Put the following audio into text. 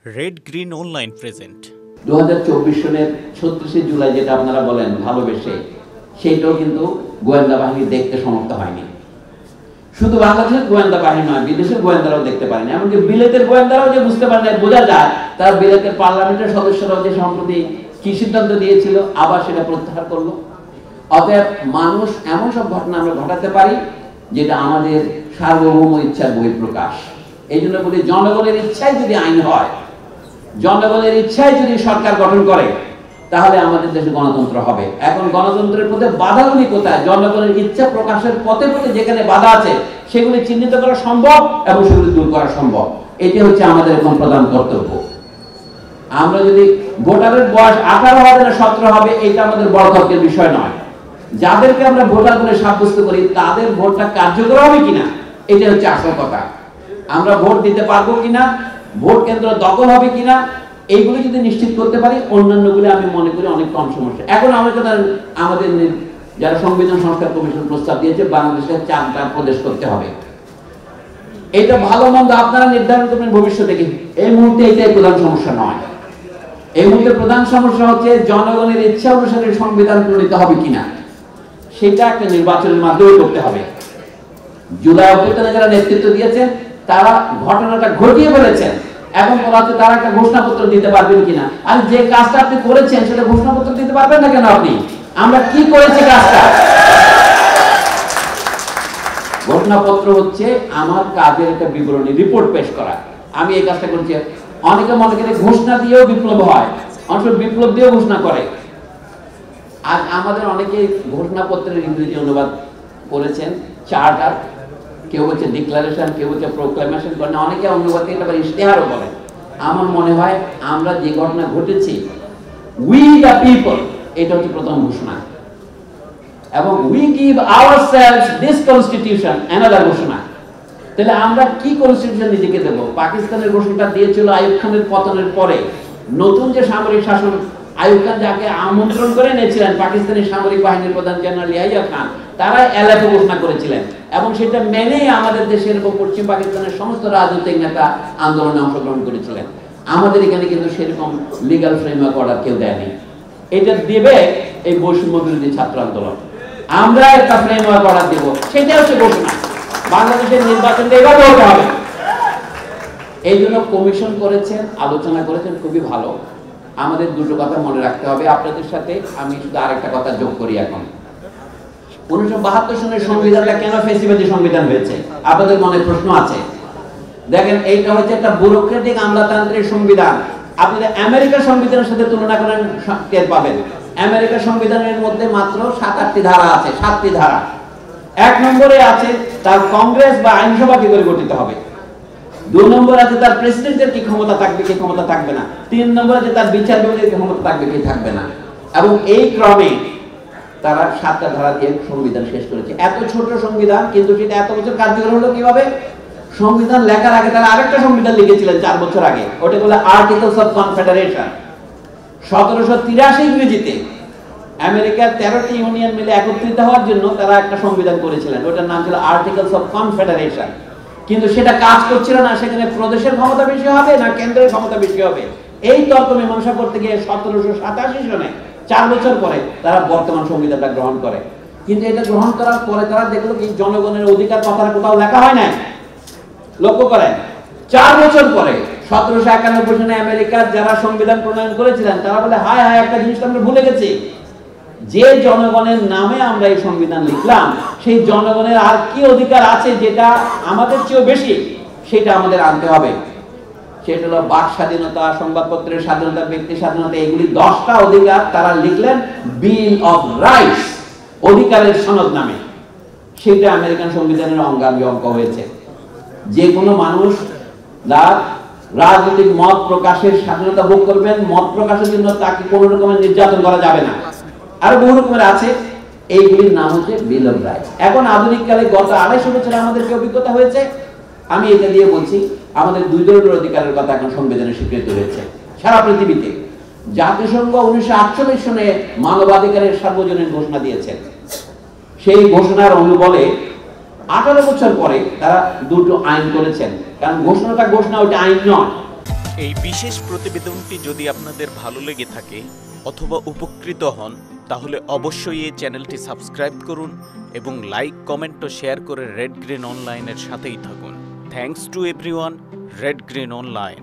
Red green online present 2024 সনের 36 জুলাই যেটা আপনারা বলেন ভালোবেসে, সেইটাও কিন্তু গোয়েন্দা বাহিনী দেখতে সমর্থ হয়নি। শুধু বাংলাদেশের গোয়েন্দা বাহিনী নয়, বিদেশের গোয়েন্দারাও দেখতে পারেনি। এমনকি বিলেতের গোয়েন্দারাও যে বুঝতে পারে না, বোঝা যায় তার বিলেতের পার্লামেন্টের সদস্যরাও যে সম্প্রতি কি সিদ্ধান্ত দিয়েছিল আবার সেটা প্রত্যাহার করলো। অতএব মানুষ এমন সব ঘটনা আমরা ঘটাতে পারি যেটা আমাদের সার্বভৌম ইচ্ছার বহিঃপ্রকাশ। এই জন্য বলি, জনগণের ইচ্ছায় যদি আইন হয়, জনগণের ইচ্ছায় যদি সরকার গঠন করে, তাহলে আমাদের দেশে গণতন্ত্র হবে। এখন গণতন্ত্রের পথে বাধাগুলি কোথায়? জনগণের ইচ্ছা প্রকাশের পথে পথে যেখানে বাধা আছে সেগুলি চিহ্নিত করা সম্ভব এবং সেগুলি দূর করা সম্ভব। এটি হচ্ছে আমাদের এখন প্রধান কর্তব্য। আমরা যদি ভোটারের বয়স 18 হবে না 17 হবে, এটা আমাদের বড় তর্কের বিষয় নয়। যাদেরকে আমরা ভোটার বলে সাব্যস্ত করি তাদের ভোটটা কার্যকর হবে কিনা, এটা হচ্ছে আসল কথা। আমরা ভোট দিতে পারবো কিনা, ভোট কেন্দ্র দখল হবে কিনা, এইগুলো যদি নিশ্চিত করতে পারি, অন্যান্যগুলো আমি মনে করি অনেক কম সমস্যা। এখন আমাদের যারা সংবিধান সংস্কার কমিশন প্রস্তাব দিয়েছে, বাংলাদেশকে 4টা প্রদেশ করতে হবে। এটা ভালো মন্দ আপনারা নির্ধারণ করবেন ভবিষ্যতে। এই মুহূর্তে এটাই প্রধান সমস্যা নয়। এই মুহূর্তে প্রধান সমস্যা হচ্ছে জনগণের ইচ্ছা অনুসারে সংবিধান প্রণীত হবে কিনা, সেটা একটা নির্বাচনের মাধ্যমে করতে হবে। জুলাই অভ্যুত্থানে যারা নেতৃত্ব দিয়েছেন তারা ঘটনাটা ঘটিয়ে ফেলেছেন। এখন বলা হচ্ছে তারা একটা ঘোষণাপত্র দিতে পারবেন কিনা। আর যে কাজটা আপনি করেছেন সেটা ঘোষণাপত্র দিতে পারবেন না কেন আপনি? আমরা কি করেছি কাজটা? ঘোষণাপত্র হচ্ছে আমার কাজের একটা বিবরণী, রিপোর্ট পেশ করা। আমি এই কাজটা করছি। অনেকে মনে করে ঘোষণা দিয়েও বিপ্লব হয়, অনেক বিপ্লব দিয়েও ঘোষণা করে। আজ আমাদের অনেকে ঘোষণাপত্রের ইংরেজি অনুবাদ করেছেন, চার্টার, কেউ হচ্ছে ডিক্লারেশন, কেউ হচ্ছে প্রোক্লামেশন করেন, অনেকে অনুবাদ থেকে আবার ইশতেহারও বলেন। আমার মনে হয় আমরা যে ঘটনা ঘটেছি, উই দ্য পিপল, এটা হচ্ছে প্রথম ঘোষণা। এবং we give ourselves this constitution, another ঘোষণা। তাহলে আমরা কি কনস্টিটিউশন নিজেকে দেব? পাকিস্তানের ঘোষণাটা দিয়েছিল আইয়ুব খানের পতনের পরে। নতুন যে সামরিক শাসন, আইয়ুব খান যাকে আমন্ত্রণ করে এনেছিলেন পাকিস্তানি সামরিক বাহিনীর প্রধান জেনারেল ইয়াহিয়া খান, তারা এলাকা ঘোষণা করেছিলেন এবং সেটা মেনেই আমাদের দেশের এবং পশ্চিম পাকিস্তানের সমস্ত রাজনৈতিক নেতা আন্দোলনে অংশগ্রহণ করেছিলেন। আমাদের এখানে কিন্তু সেরকম লিগ্যাল ফ্রেমওয়ার্ক অর্ডার কেউ দেয়নি। এটা দেবে এই বৈষম্য বিরোধী ছাত্র আন্দোলন। আমরা একটা ফ্রেমওয়ার্ক অর্ডার দেব, সেটা হচ্ছে ঘোষণা। বাংলাদেশের নির্বাচনটা এভাবে হতে হবে। এই জন্য কমিশন করেছেন, আলোচনা করেছেন, খুবই ভালো। আমাদের দুটো কথা মনে রাখতে হবে। আপনাদের সাথে আমি শুধু আরেকটা কথা যোগ করি। এখন 1972 সনের সংবিধানটা কেন ফেসিবাদী সংবিধান হয়েছে? আপনাদের মনে প্রশ্ন আছে। দেখেন, এইটা হচ্ছে একটা ব্যুরোক্রেটিক আমলাতান্ত্রিক সংবিধান। আপনাদের আমেরিকার সংবিধানের সাথে তুলনা করেন, টের পাবেন। আমেরিকার সংবিধানের মধ্যে মাত্র 7-8টি ধারা আছে, 7টি ধারা। 1 নম্বরে আছে তার কংগ্রেস বা আইনসভা কি করে গঠিত হবে। 2 নম্বর আছে তার প্রেসিডেন্টের কি ক্ষমতা থাকবে, কি ক্ষমতা থাকবে না। 3 নম্বর আছে তার বিচার বিভাগের কি ক্ষমতা থাকবে, কি থাকবে না। এবং এই ক্রমে তারা 7টা ধারা দিয়ে সংবিধান শেষ করেছে। এত ছোট সংবিধান, কিন্তু সেটা এত বছর কার্যকর হলো কিভাবে? সংবিধান লেখার আগে তারা আরেকটা সংবিধান লিখেছিলেন 4 বছর আগে। ওটা বলে আর্টিকেলস অফ কনফেডারেশন। 1783 ইংরেজিতে আমেরিকার 13টি ইউনিয়ন মিলে একত্রিত হওয়ার জন্য তারা একটা সংবিধান করেছিলেন। ওটার নাম ছিল আর্টিকেলস অফ কনফেডারেশন। কিন্তু সেটা কাজ করছিল না। সেখানে প্রদেশের ক্ষমতা বেশি হবে না কেন্দ্রের ক্ষমতা বেশি হবে, এই তর্ক মীমাংসা করতে গিয়ে 1787 সনে 4 বছর পরে তারা বর্তমান সংবিধানটা গ্রহণ করে। কিন্তু এটা গ্রহণ করার পরে তারা দেখলো কি জনগণের অধিকার কথাটা কোথাও লেখা হয় নাই। লক্ষ্য করেন, 4 বছর পরে 1791 সনে আমেরিকার যারা সংবিধান প্রণয়ন করেছিলেন তারা বলে, হায় হায়, একটা জিনিস আমরা ভুলে গেছি। যে জনগণের নামে আমরা এই সংবিধান লিখলাম, সেই জনগণের আর কি অধিকার আছে যেটা আমাদের চেয়েও বেশি, সেটা আমাদের আনতে হবে। সেটা হলো বাক স্বাধীনতা, সংবাদপত্রের স্বাধীনতা, ব্যক্তি স্বাধীনতা। এগুলি 10টা অধিকার তারা লিখলেন বিল অফ রাইটস, অধিকারের সনদ নামে। সেটা আমেরিকান সংবিধানের অঙ্গাঙ্গী অঙ্ক হয়েছে। যে কোনো মানুষ তার রাজনৈতিক মত প্রকাশের স্বাধীনতা ভোগ করবেন। মত প্রকাশের জন্য তাকে কোনো রকমের নির্যাতন করা যাবে না। আরো বহু রকমের আছে। এইগুলির নাম হচ্ছে বিল অফ রাইটস। এখন আধুনিক কালে গত 250 বছরে আমাদের কি অভিজ্ঞতা হয়েছে? আমি এটা দিয়ে বলছি, আমাদের 2 ধরনের অধিকারের কথা এখন সংবিধানে স্বীকৃত হয়েছে সারা পৃথিবীতে। জাতিসংঘ 1948 সনে মানবাধিকারের সার্বজনীন ঘোষণা দিয়েছে। সেই ঘোষণার অনুবলে 18 বছর পরে তারা 2টো আইন করেছেন। কারণ ঘোষণাটা ঘোষণা, ওইটা আইন নয়। এই বিশেষ প্রতিবেদনটি যদি আপনাদের ভালো লেগে থাকে অথবা উপকৃত হন তাহলে অবশ্যই এই চ্যানেলটি সাবস্ক্রাইব করুন এবং লাইক, কমেন্ট ও শেয়ার করে রেড গ্রিন অনলাইনের সাথেই থাকুন। Thanks to everyone, red green online.